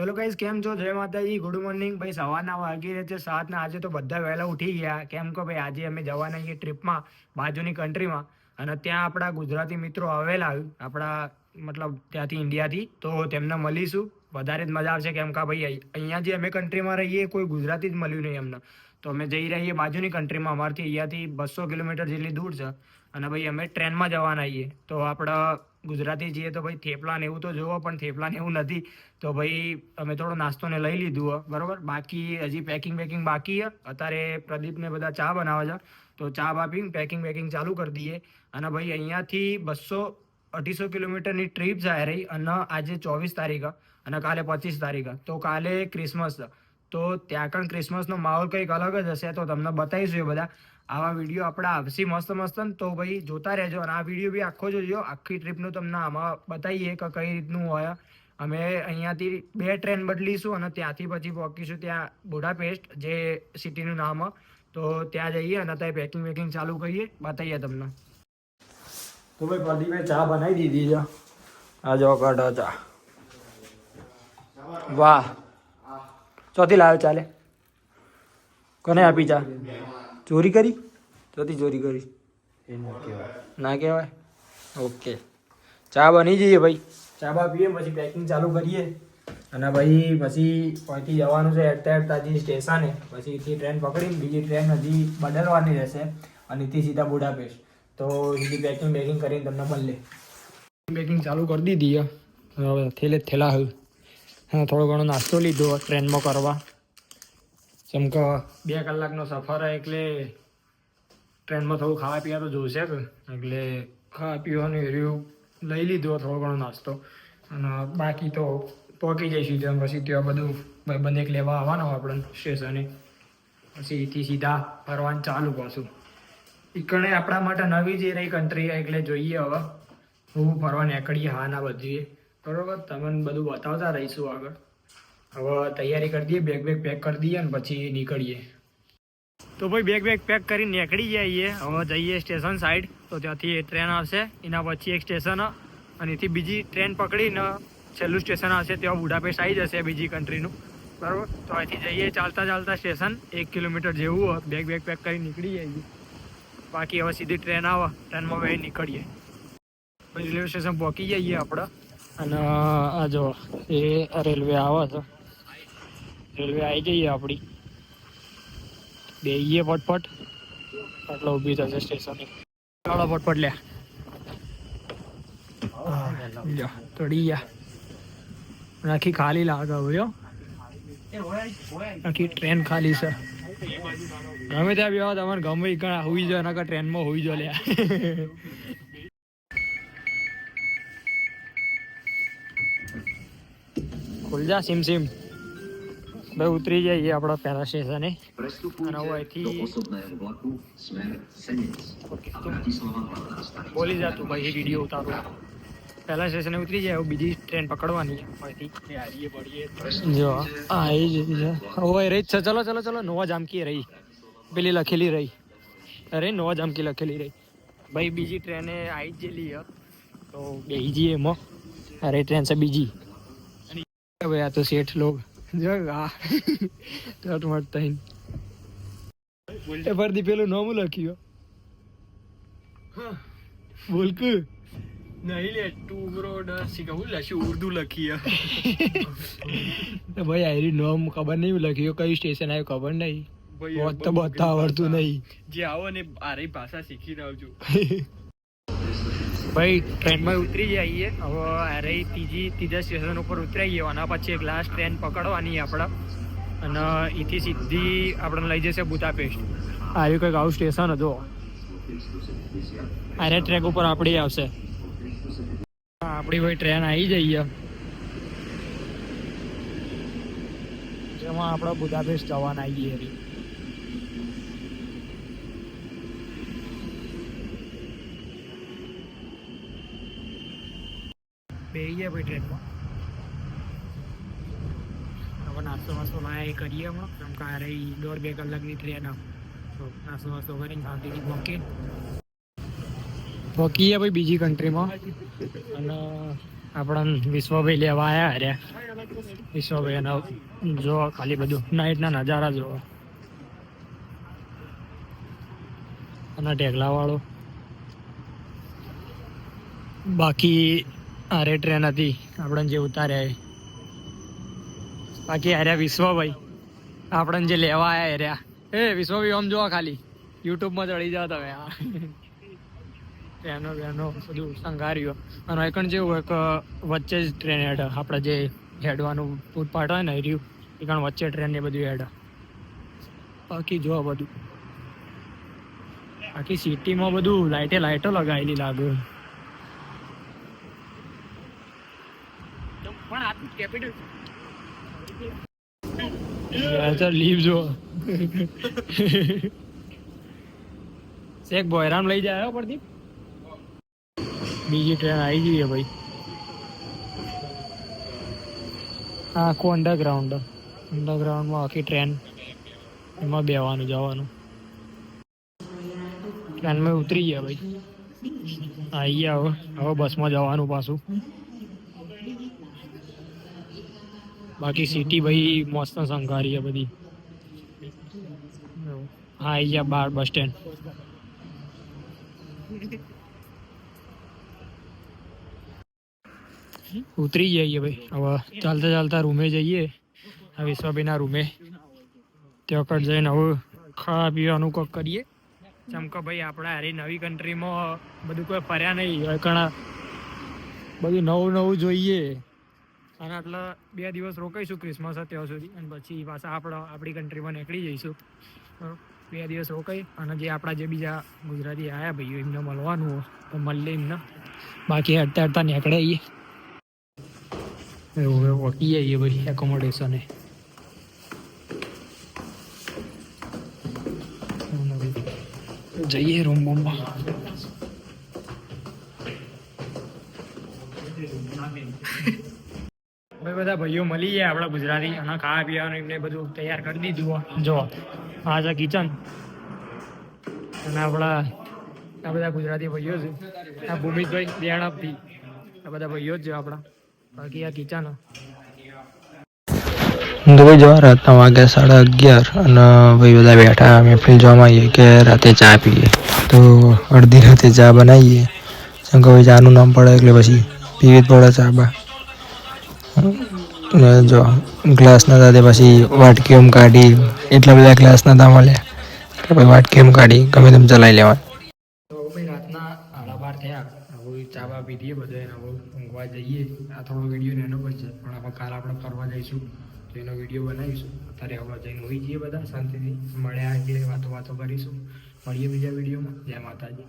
ચલો ગાઈસ, કેમ છો? જય માતાજી, ગુડ મોર્નિંગ ભાઈ. સવારના વાગી રહ્યા છે 7 ને આજે તો બધા વહેલા ઉઠી ગયા. કેમ કે ભાઈ આજે અમે જવાના છીએ ટ્રીપમાં બાજુની કન્ટ્રીમાં, અને ત્યાં આપણા ગુજરાતી મિત્રો આવેલા આપણા મતલબ ત્યાંથી ઇન્ડિયાથી, તો તેમને મળીશું. વધારે જ મજા આવશે કેમ કે ભાઈ અહીંયા જે અમે કન્ટ્રીમાં રહીએ કોઈ ગુજરાતી જ મળ્યું નહીં અમને, તો અમે જઈ રહીએ બાજુની કન્ટ્રીમાં. અમારથી અહીંયાથી 200 કિલોમીટર જેટલી દૂર છે, અને ભાઈ અમે ટ્રેનમાં જવાના છીએ. તો આપણે ગુજરાતી છીએ તો ભાઈ થેપલા ને એવું તો જોવો, પણ થેપલા ને એવું નથી, તો ભાઈ અમે થોડો નાસ્તો ને લઈ લીધું હોય બરોબર. બાકી હજી પેકિંગ બાકી છે. અત્યારે પ્રદીપને બધા ચા બનાવે છે, તો ચા પીને પેકિંગ ચાલુ કરી દઈએ. અને ભાઈ અહીંયાથી 200-250 કિલોમીટરની ટ્રીપ જાય રહી, અને આજે 24 તારીખ અને કાલે 25 તારીખ, તો કાલે ક્રિસમસ છે. તો ત્યાં પણ ક્રિસમસનો માહોલ કંઈક અલગ જ હશે, તો તમને બતાવીશું એ બધા. આવા વિડીયો આપણે આવશે મસ્ત ને, તો ભાઈ જોતા રહેજો. અને આ વિડીયો બી આખો જોજો, આખી ટ્રીપનું તમને આમાં બતાવીએ કે કઈ રીતનું હોય. અમે અહીંયાથી 2 ટ્રેન બદલીશું અને ત્યાંથી પછી પહોંચીશું ત્યાં બુડાપેસ્ટ, જે સિટીનું નામ. તો ત્યાં જઈએ અને ત્યાં પેકિંગ ચાલુ કરીએ, બતાવીએ તમને. તો ભાઈ પ્રદીપે ચા બનાવી દીધી છે. આ જો કાઢો ચા. વાહ, ચોથી લાવ્યો ચાલે. કોને આપી ચા? ચોરી કરી? ચોથી ચોરી કરી? ના કહેવાય. ઓકે, ચા બની જઈએ ભાઈ. ચા પીએ પછી પેકિંગ ચાલુ કરીએ. અને ભાઈ પછી અહીંથી જવાનું છે હેઠતા હજી સ્ટેશને. પછી અહીંથી ટ્રેન પકડીને બીજી ટ્રેન હજી બદલવાની રહેશે, અને અહીંથી સીધા બુડાપેસ્ટ. તો સીધી પેકિંગ કરીને તમને મળે. પેકિંગ ચાલુ કરી દીધી. હવે થેલા હોય. હા, થોડો ઘણો નાસ્તો લીધો ટ્રેનમાં કરવા. જેમ કે 2 કલાકનો સફર હોય એટલે ટ્રેનમાં થોડું ખાવા પીવા તો જોઈશે, એટલે ખાવા પીવાનું એરિયું લઈ લીધો, થોડો ઘણો નાસ્તો. અને બાકી તો પહોંચી જઈશું ત્યાં. પછી ત્યાં બધું ભાઈબંધ એક લેવા આવવાનો આપણને સ્ટેશને. પછી અહીંથી સીધા ફરવાનું ચાલુ પાછું. ઈકણે આપણા માટે નવી જે રહી કન્ટ્રી, એટલે જોઈએ હવે હું ફરવા નીકળીએ. હા ના બધીએ બરાબર, તમને બધું બતાવતા રહીશું આગળ. હવે તૈયારી કરી દઈએ, બેગ પેક કરી દઈએ અને પછી નીકળીએ. તો ભાઈ બેગ પેક કરીને નીકળી જઈએ. હવે જઈએ સ્ટેશન સાઈડ. તો ત્યાંથી ટ્રેન આવશે, એના પછી એક સ્ટેશન, અને એથી બીજી ટ્રેન પકડીને છેલ્લું સ્ટેશન આવશે, ત્યાં બુડાપેસ્ટ આવી જશે બીજી કન્ટ્રીનું બરાબર. તો અહીંથી જઈએ ચાલતા સ્ટેશન 1 કિલોમીટર જેવું હોય. બેગ પેક કરીને નીકળી જઈએ. બાકી હવે સીધી ટ્રેન આવે, ટ્રેનમાં વહી નીકળીએ. પછી રેલવે સ્ટેશન પહોંચી જઈએ આપણે. અને આ જો એ રેલવે આવે છે, રેલવે આવી જઈએ આપણી. બેહીએ ફટફટ, એટલે ઊભી થશે સ્ટેશને. ચાલો ફટફટ લે. તોડી ગયા. આખી ખાલી લાગે ભાઈઓ, આખી ટ્રેન ખાલી છે. ગમે ત્યાં બી તમારે ગમે ત્યાં હોઈ જાય, એના ટ્રેનમાં હોઈ જાય લ્યા. ખુલ જા સિમ ભાઈ. ઉતરી જઈએ આપણા પહેલા સ્ટેશને. અને અહીંથી બોલી જા તું ભાઈ, વિડીયો ઉતારું. પહેલા સ્ટેશને ઉતરી જાય, બીજી ટ્રેન પકડવાની અહીંથી. જો હા એ જ હોય રહી છે. ચલો નોવા જામકી રહી, પેલી લખેલી રહી. અરે નોવા જામકી લખેલી રહી ભાઈ. બીજી ટ્રેને આવી જ ગયેલી, તો બેસી જઈએ એમાં. અરે ટ્રેન છે બીજી. ભાઈ આ તો શેઠ લોગ જો ફરતી પેલું નામ લખ્યું. બોલ કે નહીં લે તું બ્રો કહું લખ્યું ઉર્દુ લખી. ભાઈ આરી નામ ખબર નહીં લખ્યું, કયું સ્ટેશન આવ્યું ખબર નહીં. તો બધા આવડતું નહીં. જે આવો ને આરી ભાષા શીખી આવજો. ભાઈ ટ્રેનમાં ઉતરી જઈએ. હવે અરે ત્રીજા સ્ટેશન ઉપર ઉતરી ગયો, અને પછી એક લાસ્ટ ટ્રેન પકડવાની આપણે, અને અહીંથી સીધી આપણને લઈ જશે બુડાપેસ્ટ. આવ્યું કંઈક આવું સ્ટેશન હતું. અરે ટ્રેક ઉપર આપણી આવશે. આપણી ભાઈ ટ્રેન આવી જઈએ, જેમાં આપણે બુડાપેસ્ટ જવાના આવીએ. બેસી જાય ભાઈ ટ્રેનમાં. હવે નાસ્તો લાય કરીએ હમણાં, કેમ કે અરે 1.5-2 કલાકની ટ્રેન. તો નાસ્તો કરીને શાંતિથી પહોંચીએ ભાઈ બીજી કન્ટ્રીમાં. અને આપણા વિશ્વભાઈ લેવા આવ્યા રહ્યા. વિશ્વભાઈ એનો જો ખાલી બધું નાઈટના નજારા જોવો. અને ઢેગલા વાળો બાકી આરે ટ્રેન હતી આપણને જે ઉતાર્યા એ. બાકી આર્યા વિશ્વભાઈ આપણને જે લેવા આવ્યા રહ્યા. એ વિશ્વભાઈ આમ જોવા ખાલી યુટ્યુબમાં ચડી જાવ તમે. ટ્રેનો બેનો બધું સંઘાર્યું. અને એકણ જેવું એક વચ્ચે જ ટ્રેન હેડ આપણે જે હેડવાનું ફૂટપાથ હોય ને રહ્યું એ કારણ વચ્ચે ટ્રેન ને બધું હેડ. બાકી જો બધું આખી સિટીમાં બધું લાઈટો લગાવેલી લાગે. લીવ જો એક બોયરામ લઈ જાય પડતી. બીજી ટ્રેન આવી ગઈ ભાઈ. આખું અંડરગ્રાઉન્ડમાં આખી ટ્રેન એમાં બેવાનું જવાનું. ટ્રેનમાં ઉતરી ગયા ભાઈ. આવી ગયા હવે બસમાં જવાનું પાછું. બાકી સિટી ભાઈ મસ્ત સંઘારી બધી. હા આવી ગયા બાર બસ સ્ટેન્ડ. ઉતરી જઈએ ભાઈ. હવે ચાલતા રૂમે જઈએ. આ વિશ્વભાઈના રૂમે ત્યાં જઈને હવે ખાવા પીવાનું કોક કરીએ. ચમકો ભાઈ આપણે હારી નવી કન્ટ્રીમાં બધું કોઈ ફર્યા નહીં. ઘણા બધું નવું જોઈએ. અને એટલે 2 દિવસ રોકાઈશું ક્રિસમસ ત્યાં સુધી. અને પછી પાછા આપણી કન્ટ્રીમાં નીકળી જઈશું. 2 દિવસ રોકાઈ અને જે આપણા જે બીજા ગુજરાતી આવ્યા ભાઈઓ એમને મળવાનું હોય તો મળીએ એમને. બાકી હડતા નીકળે એવું ઓકી જઈએ ભાઈ એકોમોડેશને. જઈએ રૂમ બૂમમાં. ભાઈ બધા ભાઈઓ મળી ગયા આપણા ગુજરાતી અને ખાવા પીવાનું એમને બધું તૈયાર કરી દીધું. જો આ છે કિચન અને આપણા આ બધા ગુજરાતી ભાઈઓ છે. આ ભૂમિતભાઈ દેણપથી આ બધા ભાઈઓ જ છે આપણા. બાકી આ કિચન દુબઈ જવા રાતના વાગ્યા 11:30 અને ભાઈ બધા બેઠા મહેફિલ જોવામાં આવીએ કે રાતે ચા પીએ. તો અડધી રાતે ચા બનાવીએ. શંકર ભાઈ ચાનું નામ પડે એટલે પછી પીવી જ પડે ચા બા. જો ગ્લાસના સાથે પછી વાટકી એમ કાઢી એટલા બધા ગ્લાસના હતા મળ્યા કે ભાઈ વાટકી એમ કાઢી ગમે તેમ ચલાવી લેવાનું. તો ભાઈ રાતના 12:30 થયા. હવે ચા બા પીધીએ બધે. હવે ઊંઘવા જઈએ. આ થોડો વિડીયો એનો પણ છે પણ હવે કાલ આપણે ફરવા જઈશું તો એનો વિડીયો બનાવીશું. અત્યારે હવે જઈને હોઈ જઈએ બધા શાંતિથી. મળ્યા એટલે વાતો કરીશું. મળીએ બીજા વિડીયોમાં. જય માતાજી.